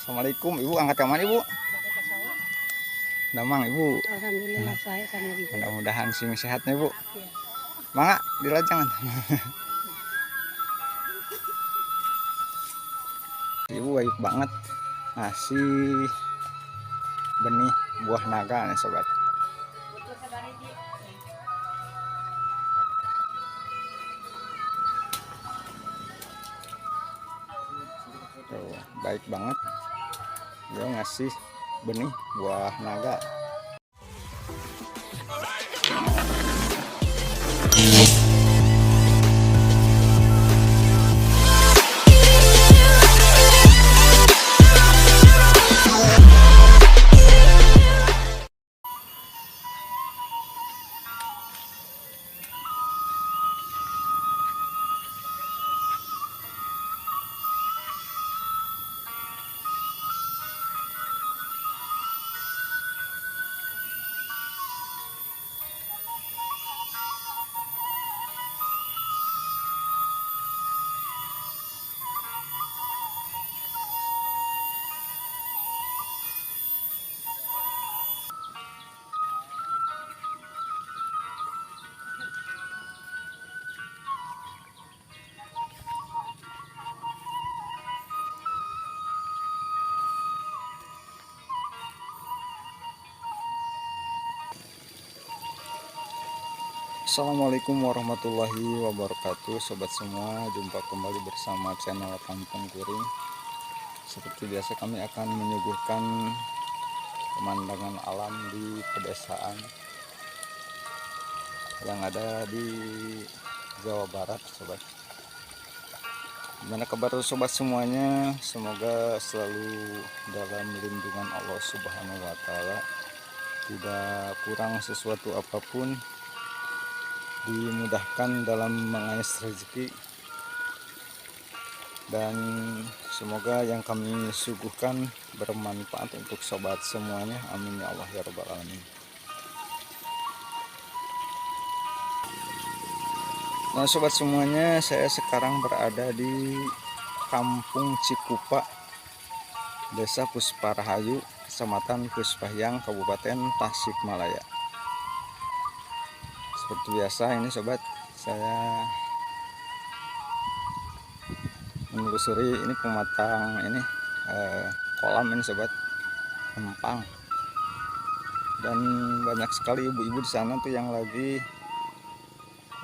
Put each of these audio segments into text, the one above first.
Assalamualaikum Ibu, angkat ke mana Ibu? Damang Ibu. Alhamdulillah saya sama Ibu. Mudah-mudahan sing sehatnya Ibu. Ya. Mangga dilajangan. Ibu baik banget ngasih benih buah naga nih sobat. Tuh, baik banget. Dia ngasih benih buah naga. Assalamualaikum warahmatullahi wabarakatuh sobat semua, jumpa kembali bersama channel Kampung Kuring. Seperti biasa kami akan menyuguhkan pemandangan alam di pedesaan yang ada di Jawa Barat sobat. Gimana kabar sobat semuanya? Semoga selalu dalam lindungan Allah Subhanahu wa Ta'ala, tidak kurang sesuatu apapun, dimudahkan dalam mengais rezeki, dan semoga yang kami suguhkan bermanfaat untuk sobat semuanya. Amin ya Allah ya rabbal alamin. Nah sobat semuanya, saya sekarang berada di Kampung Cikupa, Desa Pusparahayu, Kecamatan Puspahyang, Kabupaten Tasikmalaya. Seperti biasa ini sobat, saya menelusuri ini pematang ini kolam ini sobat, empang, dan banyak sekali ibu-ibu di sana tuh yang lagi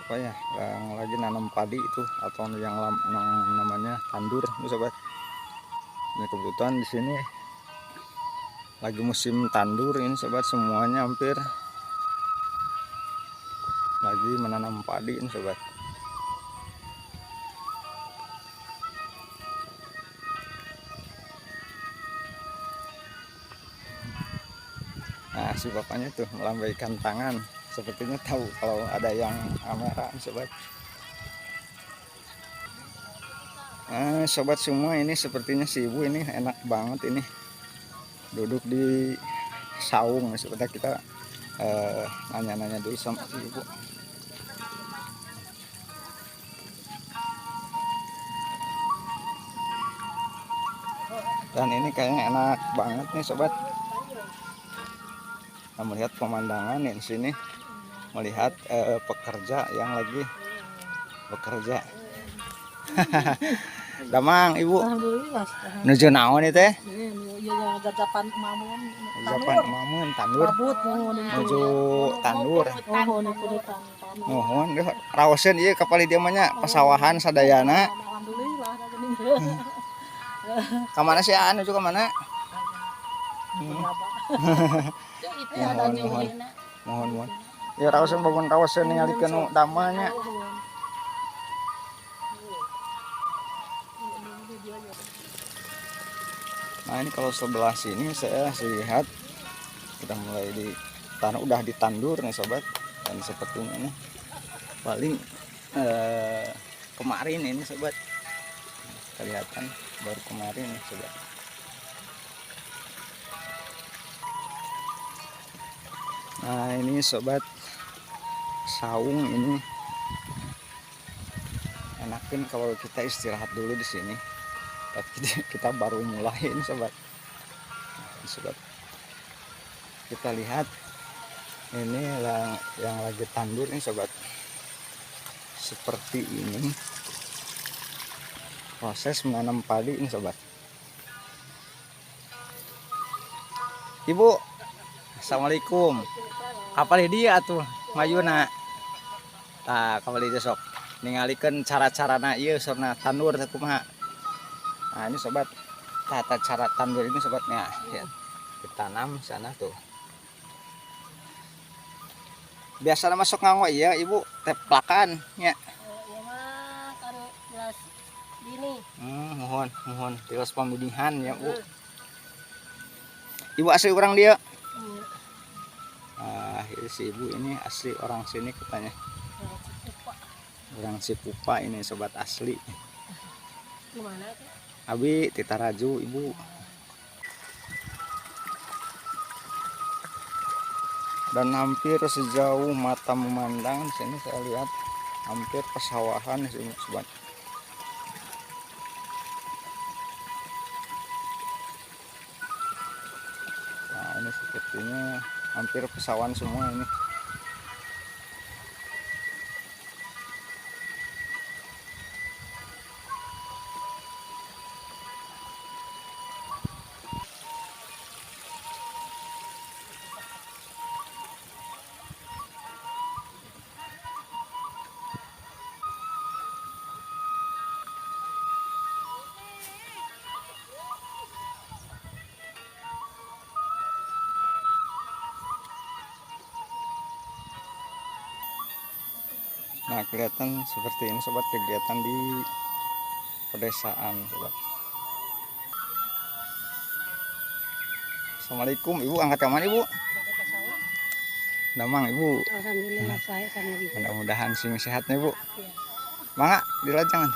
apa ya, yang lagi nanam padi itu, atau yang namanya tandur tuh sobat. Ini kebetulan di sini lagi musim tandur ini sobat, semuanya hampir lagi menanam padi ini sobat. Nah si bapaknya tuh melambaikan tangan, sepertinya tahu kalau ada yang kamera sobat. Nah sobat semua, ini sepertinya si ibu ini enak banget ini duduk di saung. Sebentar kita nanya-nanya dulu sama si ibu. Dan ini kayaknya enak banget nih sobat. Nah, melihat pemandangan di sini, melihat pekerja yang lagi bekerja. Damang ibu. Alhamdulillah. Nuju naon itu teh? Ya jajapan mamun. Jajapan mamun tandur. Nuju tandur. Mohon deh raoseun ieu kapali dia mah nya pasawahan sadayana. Alhamdulillah. Ka mana sih anu juga mana? Mohon. Ya raoseun bangun raoseun ningalikeun nu damanya. Nah ini kalau sebelah sini saya lihat udah mulai udah ditandur nih sobat, dan sepertinya nih paling kemarin ini sobat, kelihatan baru kemarin nih sobat. Nah ini sobat, saung ini enakin kalau kita istirahat dulu di sini, tapi kita baru mulai ini sobat. sobat. Kita lihat ini yang lagi tandur nih sobat. Seperti ini proses menanam padi ini sobat. Ibu, assalamualaikum. Kapal dia tuh mayuna. Tah kapal dia sok ningalikeun cara-carana ieu sorna tandur teh kumaha. Nah ini sobat, tata cara tandur ini sobatnya ya, ditanam sana tuh. Biasa masuk nganggo iya ibu teplakan ya. Ya mah kan jelas gini. Mohon tiwas pamidihan ya bu. Ibu asli orang dia. Ini si ibu ini asli orang sini katanya. Orang Cipupa ini sobat asli. Gimana tuh? Abi Titaraju ibu. Dan hampir sejauh mata memandang di sini saya lihat hampir pesawahan di sini sobat. Nah ini sepertinya hampir pesawahan semua ini. Nah kelihatan seperti ini sobat kegiatan di pedesaan sobat. Assalamualaikum ibu, angkat kaman ibu. Damang ibu. Alhamdulillah saya sama ibu. Mudah-mudahan sing sehatnya ibu. Iya. Mangga dilajangan.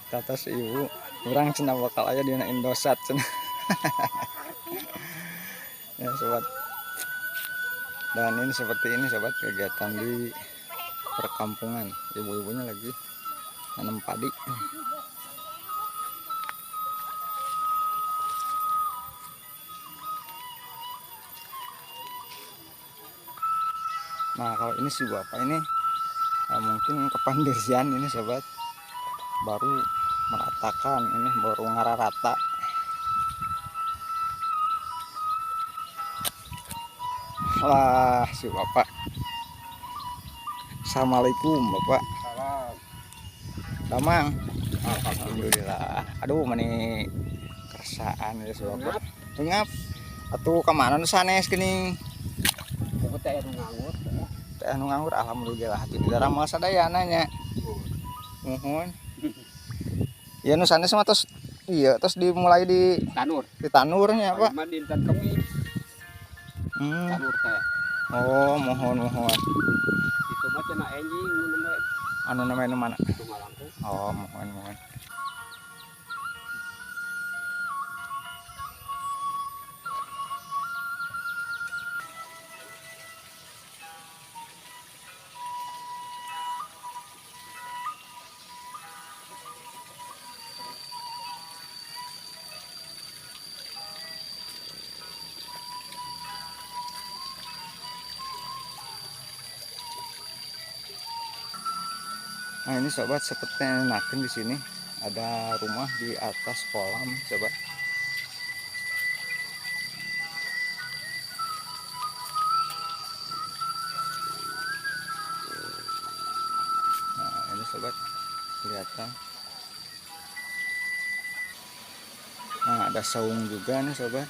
Tatas ibu orang cina bakal aja di Indosat cina. Ya sobat, dan ini seperti ini sobat kegiatan di perkampungan. Ibu-ibunya lagi nanam padi. Nah kalau ini si bapak ini mungkin kepandirian ini sobat, baru meratakan ini, baru ngararata. Wah si bapak. Assalamualaikum bapak. Salam. Damang. Alhamdulillah. Aduh mani kersaan ya si bapak. Ngap. Atuh kemana nu sanes geuning? Aku teh anu nganggur. Teh anu nganggur alhamdulillah. Hati di ramal sadayana nya. Mohon. Ya nu sanes mah tos iya tos dimulai di Tanur. tanurnya Pak. Mah dinten Kemis. Tanur teh. Oh, mohon. Itu mah cenah enjing nu nembe Anu namanya mana? Tumalangku. Oh, mohon. Nah ini sobat seperti yang enakan di sini ada rumah di atas kolam sobat. Nah ini sobat kelihatan. Nah ada saung juga nih sobat.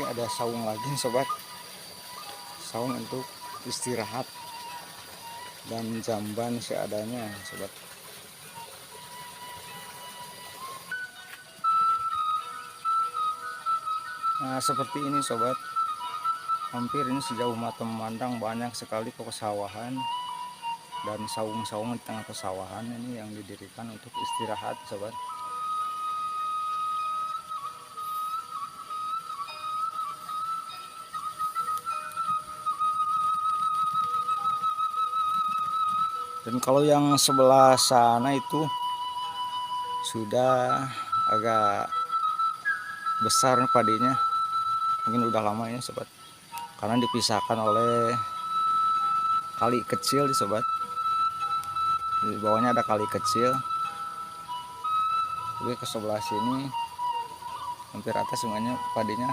ada saung lagi nih, sobat. Saung untuk istirahat dan jamban seadanya, sobat. Nah, seperti ini, sobat. Hampir ini sejauh mata memandang banyak sekali pesawahan dan saung-saung di tengah pesawahan ini yang didirikan untuk istirahat, sobat. Dan kalau yang sebelah sana itu sudah agak besar padinya, mungkin udah lama ya, sobat, karena dipisahkan oleh kali kecil, sobat. Di bawahnya ada kali kecil, tapi ke sebelah sini hampir atas semuanya padinya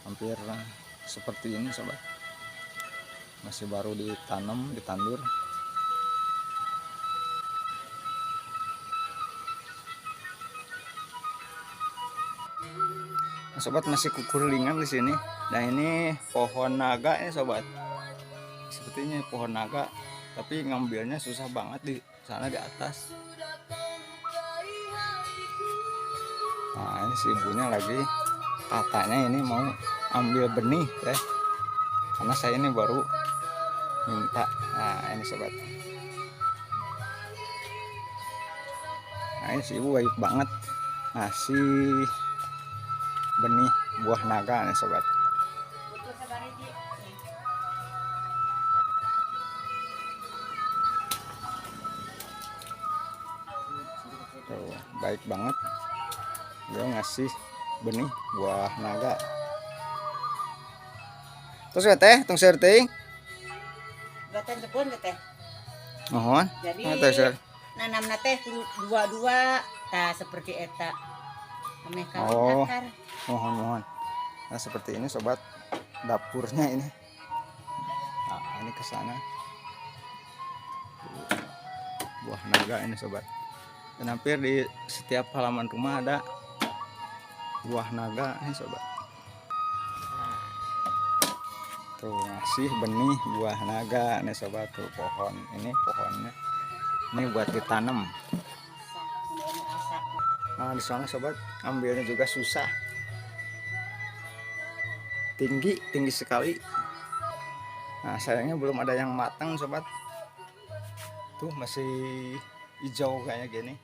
hampir seperti ini, sobat. Masih baru ditanam, ditandur. Nah, sobat, masih kukuringan di sini. Nah, ini pohon naga ya, sobat. Sepertinya pohon naga, tapi ngambilnya susah banget di sana di atas. Nah, ini si ibunya lagi, katanya ini mau ambil benih ya, karena saya ini baru minta. Nah, ini, sobat. Nah, ini si ibu baik banget ngasih benih buah naga nih, sobat. Tuh, baik banget dia ngasih benih buah naga. Terus ya teh, tung share teh. Gatan sepun teh. Mohon. Jadi nanamna teh dua-dua tah seperti eta. Ame kawin akar. Mohon. Nah, seperti ini, sobat, dapurnya ini. Nah, ini ke sana. Buah naga ini, sobat. Dan hampir di setiap halaman rumah ada buah naga ini, sobat. Tuh, ngasih benih buah naga nih, sobat. Tuh pohon ini, pohonnya ini buat ditanam. Nah, di sana, sobat, ambilnya juga susah, tinggi sekali. Nah, sayangnya belum ada yang matang, sobat. Tuh masih hijau kayak gini.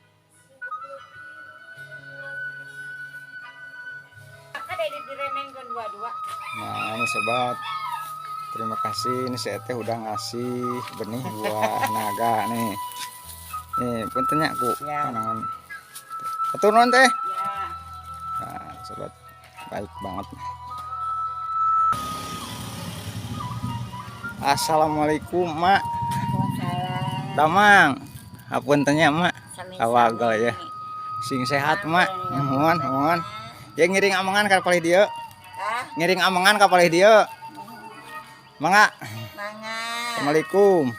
Nah, ini, sobat, terima kasih. Ini saya teh udah ngasih benih buah naga nih. Nih, puntennya aku. Kanangan. Atur non teh. Nah, sobat, baik banget. Assalamualaikum, Mak. Damang. Apuntennya, Mak. Awagal ya. Sing sehat, Mak. Mohon. Ya ngiring amangan ka palih dieu. Ngiring amangan ka palih dieu. Mangga. Assalamualaikum.